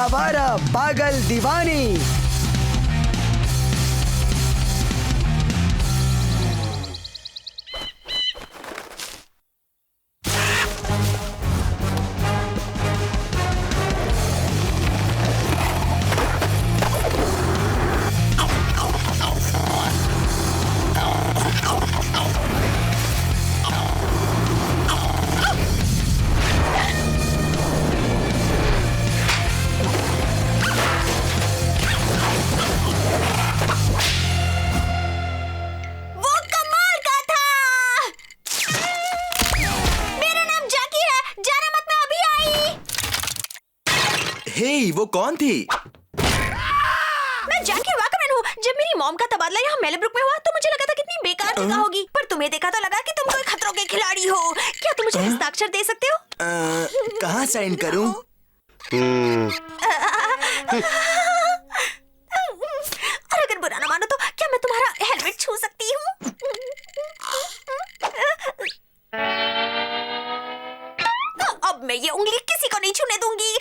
आवारा पागल दीवानी। हे, वो कौन थी? मैं जैकी वाकमैन हूँ। जब मेरी मॉम का तबादला यहाँ मेलब्रुक में हुआ तो मुझे लगा था कितनी बेकार जगह होगी, पर तुम्हें देखा तो लगा कि तुम कोई खतरों के खिलाड़ी हो। क्या तुम मुझे हस्ताक्षर दे सकते हो? कहाँ साइन करूँ? और अगर बुरा ना मानो तो क्या मैं तुम्हारा हेलमेट छू सकती हूँ? अब मैं ये उंगली किसी को नहीं छूने दूंगी।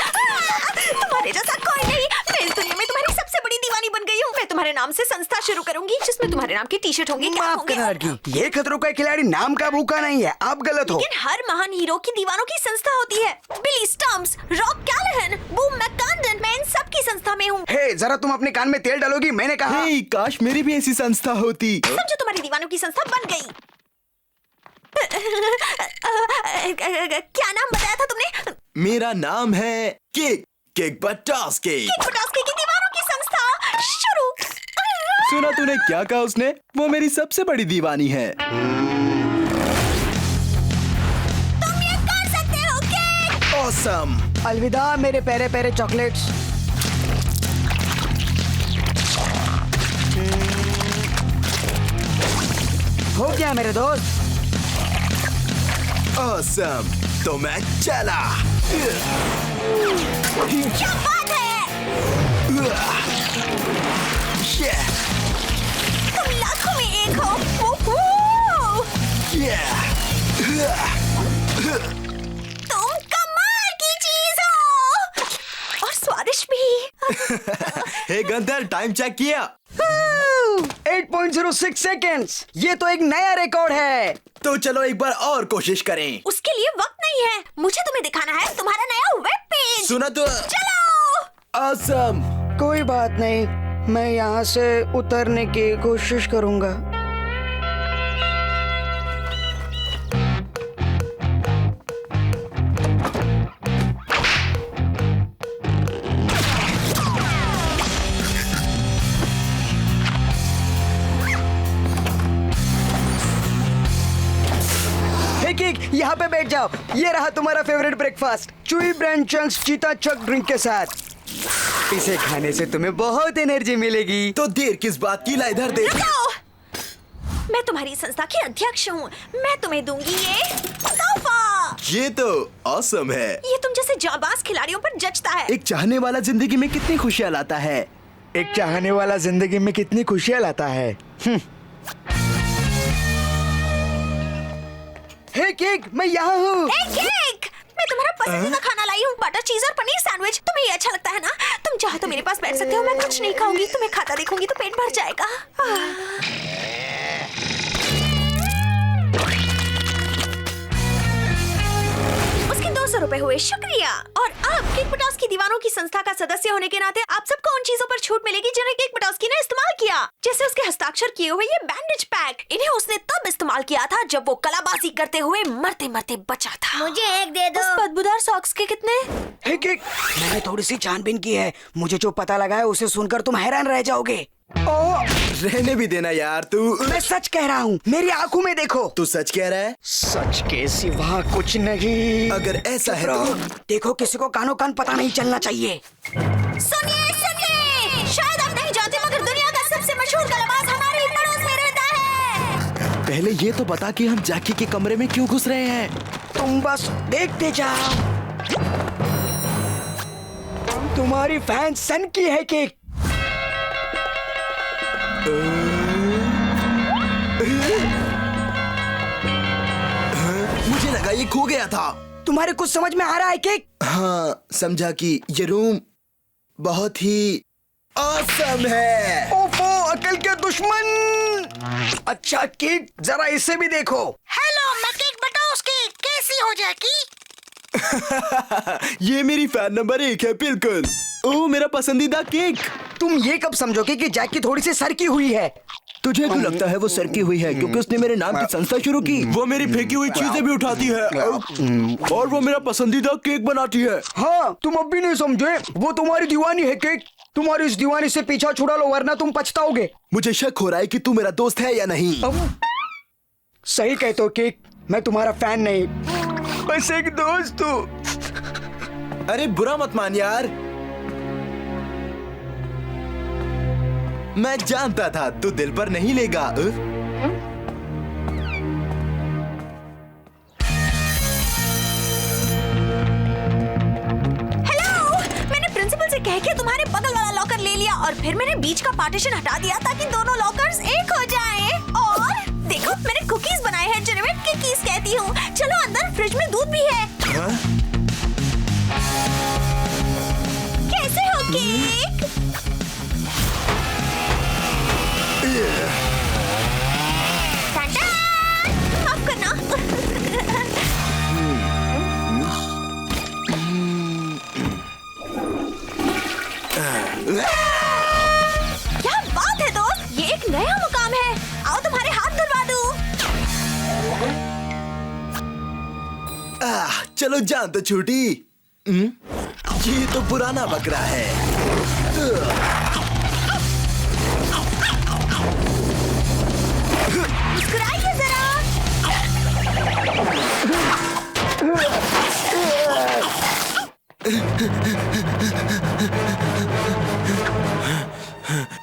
तुम्हारे जैसा कोई नहीं। मैं इस दुनिया में तुम्हारी सबसे बड़ी दीवानी बन गई हूँ। मैं तुम्हारे नाम से संस्था शुरू करूंगी जिसमें तुम्हारे नाम की टी शर्ट होंगी। माफ करना लड़की, ये खतरों का खिलाड़ी नाम का भूखा नहीं है, आप गलत हो। लेकिन हर महान हीरो की दीवानों की संस्था होती है। बिली स्टम्प्स, रॉक कैलाहन, बूम मैककॉन्डन, मैं इन सब की संस्था में हूँ। हे, जरा तुम अपने कान में तेल डालोगी? मैंने कहा। हे, काश मेरी भी ऐसी संस्था होती। समझो तुम्हारी दीवानों की संस्था बन गई। क्या नाम बताया था तुमने? मेरा नाम है किक किक बटास्के। किक बटास्के की दीवानों की संस्था शुरू। सुना तूने क्या कहा उसने? वो मेरी सबसे बड़ी दीवानी है। तुम ये कर सकते हो किक। ऑसम। अलविदा मेरे प्यारे प्यारे चॉकलेट्स। हो गया मेरे दोस्त। ऑसम, तो मैं चला। क्या बात है? तुम लाखों में एक हो। तुम कमाल की चीज हो और स्वादिष्ट भी। हे गंदर, टाइम चेक किया? 8.06 सेकेंड्स। ये तो एक नया रिकॉर्ड है। तो चलो एक बार और कोशिश करें। उसके लिए वक्त नहीं है। मुझे तुम्हें दिखाना है तुम्हारा नया वेब पेज। सुना तो? चलो। ऑसम। कोई बात नहीं, मैं यहाँ से उतरने की कोशिश करूंगा। यहाँ पे बैठ जाओ। ये रहा तुम्हारा फेवरेट ब्रेकफास्ट, चुई ब्रांड चंक्स चीता चक ड्रिंक के साथ। इसे खाने से तुम्हें बहुत एनर्जी मिलेगी। तो देर किस बात की, ला इधर देख। मैं तुम्हारी संस्था की अध्यक्ष हूँ। मैं तुम्हें दूंगी ये तोहफा। ये तो ऑसम है। ये तुम जैसे जाबाज खिलाड़ियों पर जचता है। एक चाहने वाला जिंदगी में कितनी खुशियाँ लाता है। एक चाहने वाला जिंदगी में कितनी खुशियाँ लाता है। हे केक, मैं यहाँ हूँ। केक, मैं तुम्हारा पसंदीदा खाना लाई हूँ, बटर चीज और पनीर सैंडविच। तुम्हें ये अच्छा लगता है ना? तुम चाहो तो मेरे पास बैठ सकते हो। मैं कुछ नहीं खाऊंगी, तुम्हें खाता देखूंगी तो पेट भर जाएगा। उसके 200 रुपए हुए, शुक्रिया। और अब किक बटास की दीवानों की संस्था का सदस्य होने के नाते आप सबको उन चीजों पर छूट मिलेगी जिन्हें किक बटास्की ने इस्तेमाल किया, जैसे उसके हस्ताक्षर किए हुए ये बैंडेज पैक। इन्हें उसने तब इस्तेमाल किया था जब वो कलाबाजी करते हुए मरते मरते बचा था। मुझे एक दे दो। उस बदबूदार सॉक्स के कितने? हे केक, मैंने थोड़ी सी छानबीन की है। मुझे जो पता लगा है उसे सुनकर तुम हैरान रह जाओगे। रहने भी देना यार तू। मैं सच कह रहा हूँ, मेरी आंखों में देखो। तू सच कह रहा है? सच के सिवा कुछ नहीं। अगर ऐसा है तो देखो, किसी को कानों कान पता नहीं चलना चाहिए। सुनिए सुनिए, शायद आप नहीं जानते मगर दुनिया का सबसे मशहूर कलाबाज हमारे ही पड़ोस में रहता है। पहले ये तो बता कि हम जैकी के कमरे में क्यों घुस रहे हैं। तुम बस देखते जाओ। तुम्हारी फैन सन की है केक। मुझे लगा ये खो गया था। तुम्हारे कुछ समझ में आ रहा है केक? हाँ, समझा कि ये रूम बहुत ही ऑसम है। ओफो, अकल के दुश्मन। अच्छा किक, जरा इसे भी देखो। हेलो, मैं केक बटोस्की। कैसी हो जैकी? ये मेरी फैन नंबर 1 है बिल्कुल। ओह, मेरा पसंदीदा केक। तुम ये कब समझोगे कि जैकी थोड़ी सी सरकी हुई है? तुझे क्यों लगता है वो सरकी हुई है? क्योंकि उसने मेरे नाम की संस्था शुरू की। वो मेरी फेंकी हुई चीजें भी उठाती है और वो मेरा पसंदीदा केक बनाती है। हाँ, तुम अब भी नहीं समझे। वो तुम्हारी दीवानी है केक। तुम्हारी इस दीवानी से पीछा छुड़ा लो वरना तुम पछताओगे। मुझे शक हो रहा है कि तू मेरा दोस्त है या नहीं। सही कहते हो केक, मैं तुम्हारा फैन नहीं, बस एक दोस्त हूँ। अरे बुरा मत मान यार। मैं जानता था तू दिल पर नहीं लेगा। हेलो, मैंने प्रिंसिपल से कह के तुम्हारे बगल वाला लॉकर ले लिया और फिर मैंने बीच का पार्टीशन हटा दिया ताकि दोनों लॉकर्स एक हो जाएं। और देखो, मैंने कुकीज बनाए हैं जिन्हें मैं किकीज कहती हूँ। चलो अंदर, फ्रिज में दूध भी है। कैसे हो केक? टाटा! माफ करना। क्या बात है दोस्त, ये एक नया मुकाम है। आओ तुम्हारे हाथ धुलवा दूं। चलो जान तो छूटी। ये तो पुराना बकरा है। मुस्कुराइए जरा।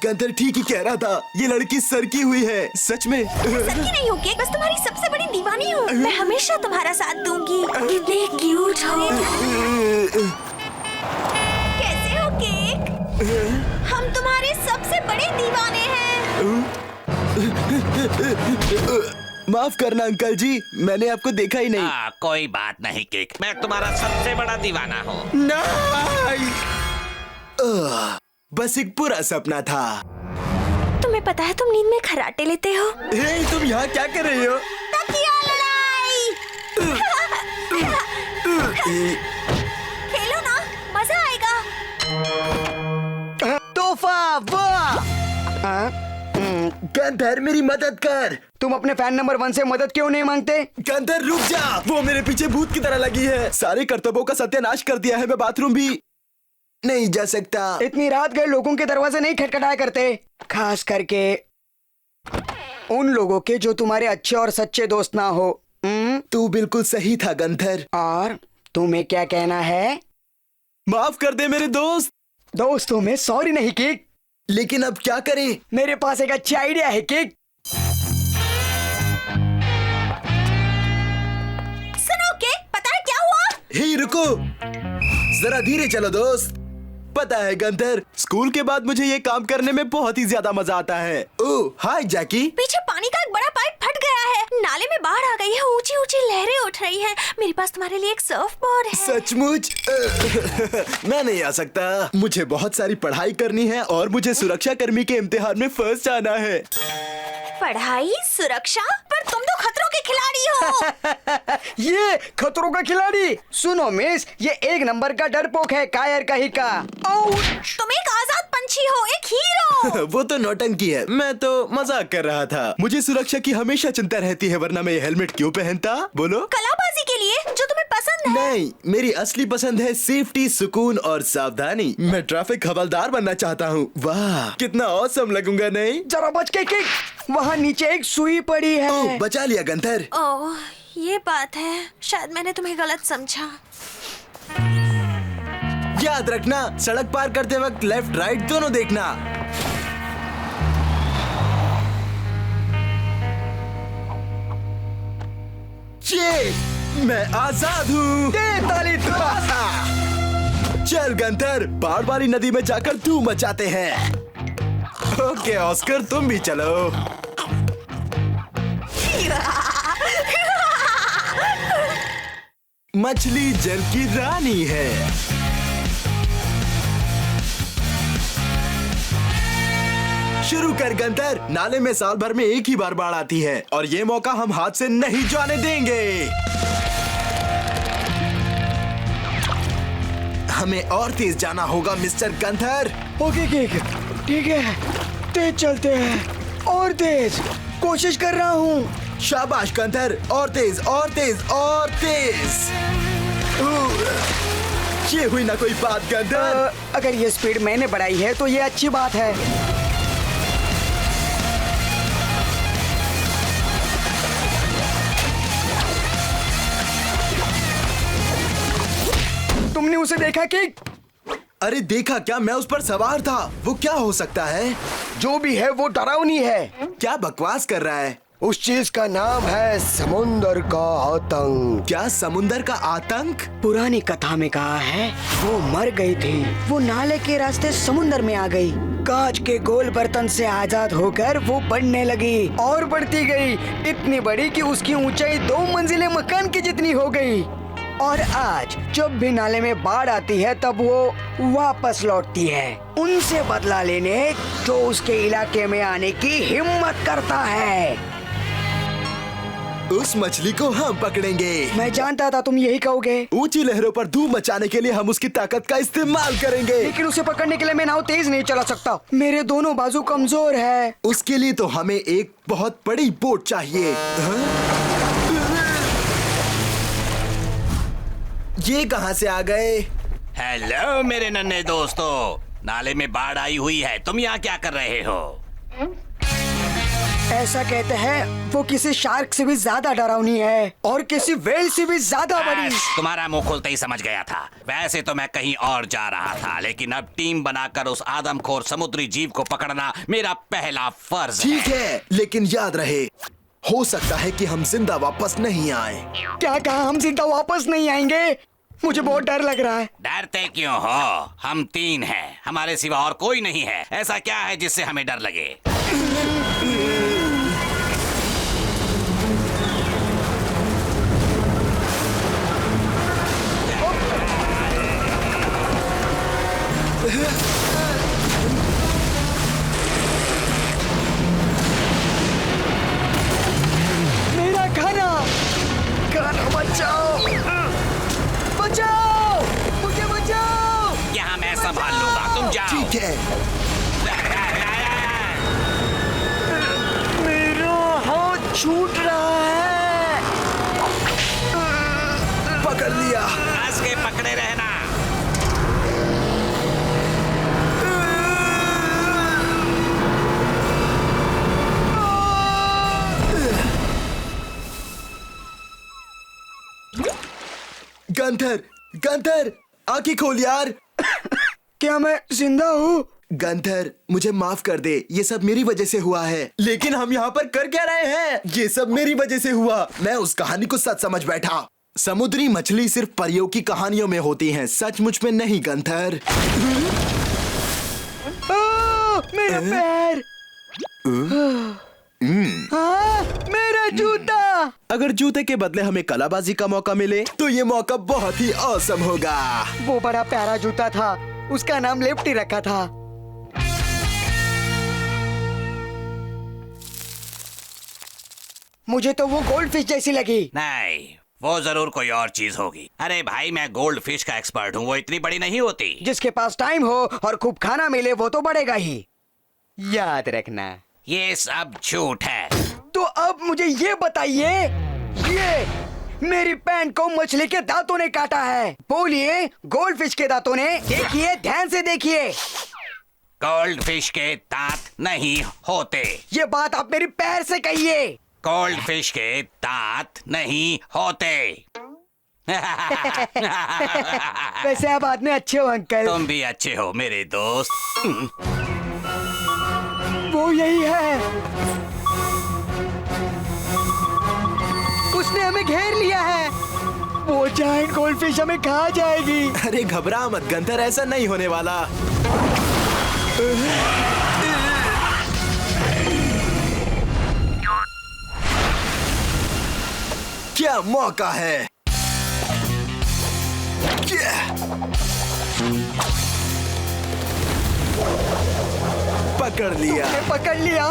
गंथर ठीक ही कह रहा था, ये लड़की सरकी हुई है सच में। सरकी नहीं हूँ केक, बस तुम्हारी सबसे बड़ी दीवानी हूँ। मैं हमेशा तुम्हारा साथ दूंगी। कितने क्यूट हो। कैसे हो केक? हम तुम्हारे सबसे बड़े दीवाने हैं। माफ करना अंकल जी, मैंने आपको देखा ही नहीं। कोई बात नहीं केक, मैं तुम्हारा सबसे बड़ा दीवाना हूँ। नहीं। बस एक पूरा सपना था। तुम्हें पता है तुम नींद में खर्राटे लेते हो? हे, तुम यहाँ क्या कर रही हो? तकिया लड़ाई। खेलो ना, मजा आएगा। तोहफा, वाह! गंथर मेरी मदद कर। तुम अपने फैन नंबर 1 से मदद क्यों नहीं मांगते? गंथर रुक जा, वो मेरे पीछे भूत की तरह लगी है। सारे कर्तव्यों का सत्यानाश कर दिया है। मैं बाथरूम भी नहीं जा सकता। इतनी रात गए लोगों के दरवाजे नहीं खटखटाया करते, खास करके उन लोगों के जो तुम्हारे अच्छे और सच्चे दोस्त ना हो। तू बिल्कुल सही था गंथर। और तुम्हें क्या कहना है? माफ कर दे मेरे दोस्त। दोस्तों में सॉरी नहीं किक। लेकिन अब क्या करें? मेरे पास एक अच्छा आइडिया है किक। सुनो केक, पता है क्या हुआ? हे रुको, जरा धीरे चलो दोस्त। पता है गंथर, स्कूल के बाद मुझे ये काम करने में बहुत ही ज्यादा मजा आता है। ओह हाय जैकी। पीछे पानी का एक बड़ा पाइप फट गया है। नाले में बाढ़ आ गई है, ऊंची ऊंची लहरें उठ रही हैं। मेरे पास तुम्हारे लिए एक सर्फ बोर्ड है। सचमुच? मैं नहीं आ सकता। मुझे बहुत सारी पढ़ाई करनी है और मुझे सुरक्षा कर्मी के इम्तिहान में फर्स्ट आना है। पढ़ाई, सुरक्षा, पर तुम तो खतरों के खिलाड़ी हो। ये खतरों का खिलाड़ी। सुनो मिस, ये एक नंबर का डरपोक है, कायर कहीं का। तुम एक आजाद पंछी हो, एक हीरो। वो तो नौटंकी है, मैं तो मजाक कर रहा था। मुझे सुरक्षा की हमेशा चिंता रहती है, वरना मैं ये हेलमेट क्यों पहनता? बोलो। कलाबाजी के लिए, जो तुम्हें पसंद है। नहीं, मेरी असली पसंद है सेफ्टी, सुकून और सावधानी। मैं ट्रैफिक हवलदार बनना चाहता हूँ। वाह, कितना ऑसम लगूंगा नहीं? जरा बच के किक, वहाँ नीचे एक सुई पड़ी है। ओह, बचा लिया गंथर। ओह, ये बात है। शायद मैंने तुम्हें गलत समझा। याद रखना, सड़क पार करते वक्त लेफ्ट राइट दोनों देखना। ये मैं आजाद हूँ। दे ताली तो। चल गंथर, बाढ़ वाली नदी में जाकर धूम मचाते हैं। ओके ऑस्कर, तुम भी चलो। मछली जल की रानी है। शुरू कर गंतर। नाले में साल भर में एक ही बार बाढ़ आती है और ये मौका हम हाथ से नहीं जाने देंगे। हमें और तेज जाना होगा मिस्टर गंथर। ओके केक, ठीक है, तेज चलते हैं, और तेज, कोशिश कर रहा हूँ। शाबाश गंथर, और तेज और तेज और तेज। ये हुई ना कोई बात गंथर। अगर ये स्पीड मैंने बढ़ाई है तो ये अच्छी बात है। तुमने उसे देखा कि? अरे देखा क्या, मैं उस पर सवार था। वो क्या हो सकता है? जो भी है वो डरावनी है। क्या बकवास कर रहा है? उस चीज का नाम है समुंदर का आतंक। क्या समुंदर का आतंक? पुरानी कथा में कहा है वो मर गई थी, वो नाले के रास्ते समुंदर में आ गई। कांच के गोल बर्तन से आजाद होकर वो बढ़ने लगी और बढ़ती गई, इतनी बड़ी कि उसकी ऊंचाई 2 मंजिले मकान की जितनी हो गई। और आज जब भी नाले में बाढ़ आती है तब वो वापस लौटती है, उनसे बदला लेने जो उसके इलाके में आने की हिम्मत करता है। उस मछली को हम पकड़ेंगे। मैं जानता था तुम यही कहोगे। ऊंची लहरों पर धूम मचाने के लिए हम उसकी ताकत का इस्तेमाल करेंगे। लेकिन उसे पकड़ने के लिए मैं नाव तेज नहीं चला सकता, मेरे दोनों बाजू कमजोर है। उसके लिए तो हमें एक बहुत बड़ी बोट चाहिए। ये कहां से आ गए? हेलो मेरे नन्हे दोस्तों, नाले में बाढ़ आई हुई है, तुम यहाँ क्या कर रहे हो? ऐसा कहते हैं वो किसी शार्क से भी ज्यादा डरावनी है और किसी व्हेल से भी ज्यादा बड़ी। तुम्हारा मुंह खुलते ही समझ गया था। वैसे तो मैं कहीं और जा रहा था, लेकिन अब टीम बनाकर उस आदमखोर समुद्री जीव को पकड़ना मेरा पहला फर्ज है। ठीक है, लेकिन याद रहे, हो सकता है कि हम जिंदा वापस नहीं आए। क्या कहा, हम जिंदा वापस नहीं आएंगे? मुझे बहुत डर लग रहा है। डरते क्यों हो? हम 3 हैं, हमारे सिवा और कोई नहीं है। ऐसा क्या है जिससे हमें डर लगे? मेरा खाना, खाना बचाओ, बचाओ, मुझे बचाओ। यहाँ मैं संभाल लूंगा, तुम जाओ। ठीक है। मेरा हाथ छूट रहा है। पकड़ लिया। हंस के पकड़े रहना। गंथर, गंथर, आंखें खोल यार। क्या मैं जिंदा हूँ? गंथर, मुझे माफ कर दे, ये सब मेरी वजह से हुआ है। लेकिन हम यहाँ पर कर क्या रहे हैं? ये सब मेरी वजह से हुआ। मैं उस कहानी को सच समझ बैठा। समुद्री मछली सिर्फ परियों की कहानियों में होती हैं, सचमुच में नहीं गंथर। मेरा पैर, मेरा जूता। अगर जूते के बदले हमें कलाबाजी का मौका मिले तो ये मौका बहुत ही औसम होगा। वो बड़ा प्यारा जूता था, उसका नाम लेफ्टी रखा था। मुझे तो वो गोल्ड फिश जैसी लगी। नहीं, वो जरूर कोई और चीज होगी। अरे भाई, मैं गोल्ड फिश का एक्सपर्ट हूँ, वो इतनी बड़ी नहीं होती। जिसके पास टाइम हो और खूब खाना मिले वो तो बढ़ेगा ही, याद रखना। ये सब झूठ है। तो अब मुझे ये बताइए, ये मेरी पैंट को मछली के दांतों ने काटा है। बोलिए, गोल्ड फिश के दांतों ने। देखिए, ध्यान से देखिए। गोल्ड फिश के दांत नहीं होते। ये बात आप मेरी पैर से कहिए। गोल्ड फिश के दांत नहीं होते। वैसे आप आदमी अच्छे हो अंकल। तुम भी अच्छे हो मेरे दोस्त। वो यही है, उसने हमें घेर लिया है। वो जायंट गोल्डफिश हमें खा जाएगी। अरे घबरा मत गंथर, ऐसा नहीं होने वाला। क्या मौका है। पकड़ लिया। पकड़ लिया।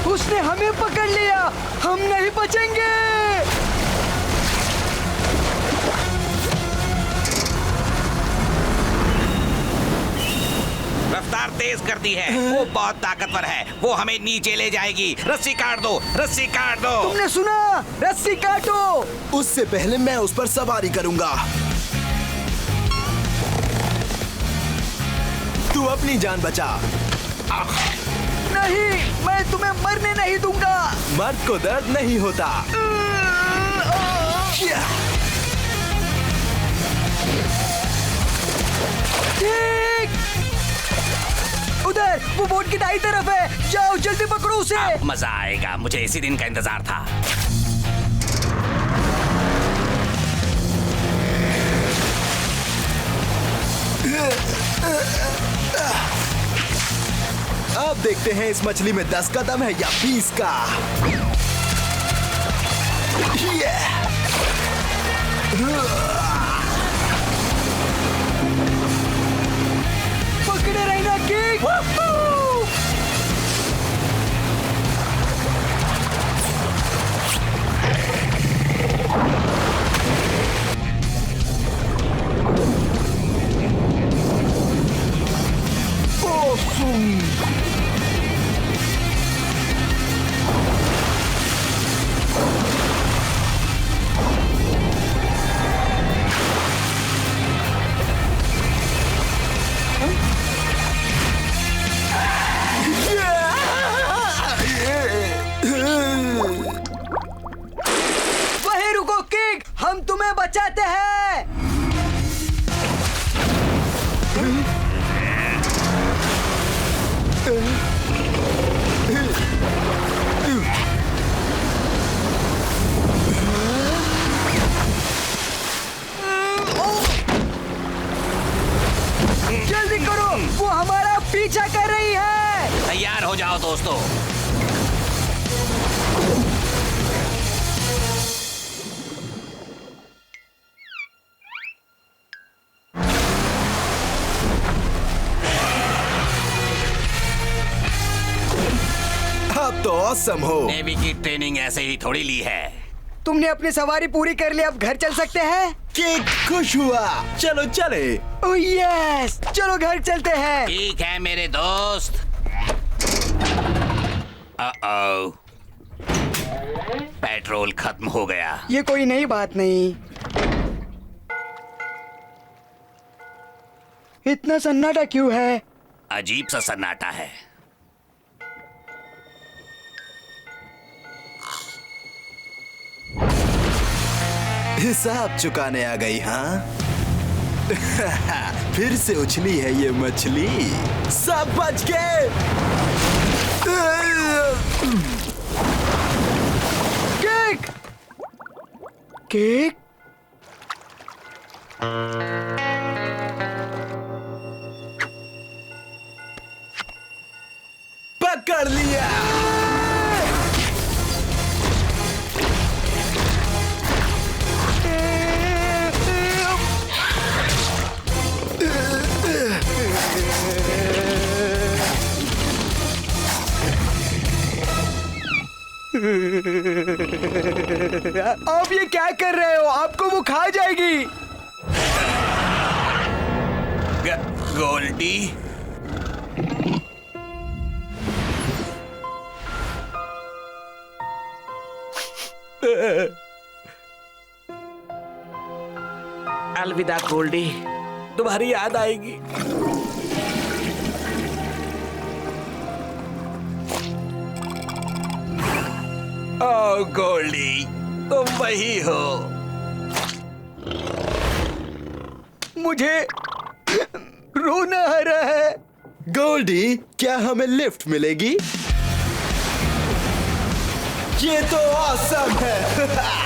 उसने हमें पकड़ लिया, हम नहीं बचेंगे। रफ्तार तेज कर दी है, वो बहुत ताकतवर है, वो हमें नीचे ले जाएगी। रस्सी काट दो, रस्सी काट दो। तुमने सुना? रस्सी काटो। उससे पहले मैं उस पर सवारी करूंगा। तू अपनी जान बचा। नहीं, मैं तुम्हें मरने नहीं दूंगा। मर्द को दर्द नहीं होता। ठीक। उधर वो बोट की दाईं तरफ है, जाओ जल्दी पकड़ो उसे। अब मजा आएगा, मुझे इसी दिन का इंतजार था। अब देखते हैं इस मछली में 10 का दम है या 20 का। पकड़े रहना किक। वहीं रुको किक, हम तुम्हें बचाते हैं। जल्दी करो, वो हमारा पीछा कर रही है। तैयार हो जाओ दोस्तों। अब तो ऑसम हो। नेवी की ट्रेनिंग ऐसे ही थोड़ी ली है। तुमने अपनी सवारी पूरी कर ली, अब घर चल सकते हैं। किक खुश हुआ। चलो चले। ओह यस, चलो घर चलते हैं। ठीक है मेरे दोस्त। Uh-oh. पेट्रोल खत्म हो गया। ये कोई नई बात नहीं। इतना सन्नाटा क्यों है? अजीब सा सन्नाटा है। हिसाब चुकाने आ गई, हाँ? फिर से उछली है ये मछली। सब बच गए। Cake, cake. पकड़ लिया। आप ये क्या कर रहे हो? आपको वो खा जाएगी। गोल्डी, अलविदा गोल्डी, तुम्हारी याद आएगी। ओ गोल्डी, तुम वही हो। मुझे रोना आ रहा है। गोल्डी, क्या हमें लिफ्ट मिलेगी? ये तो ऑसम है।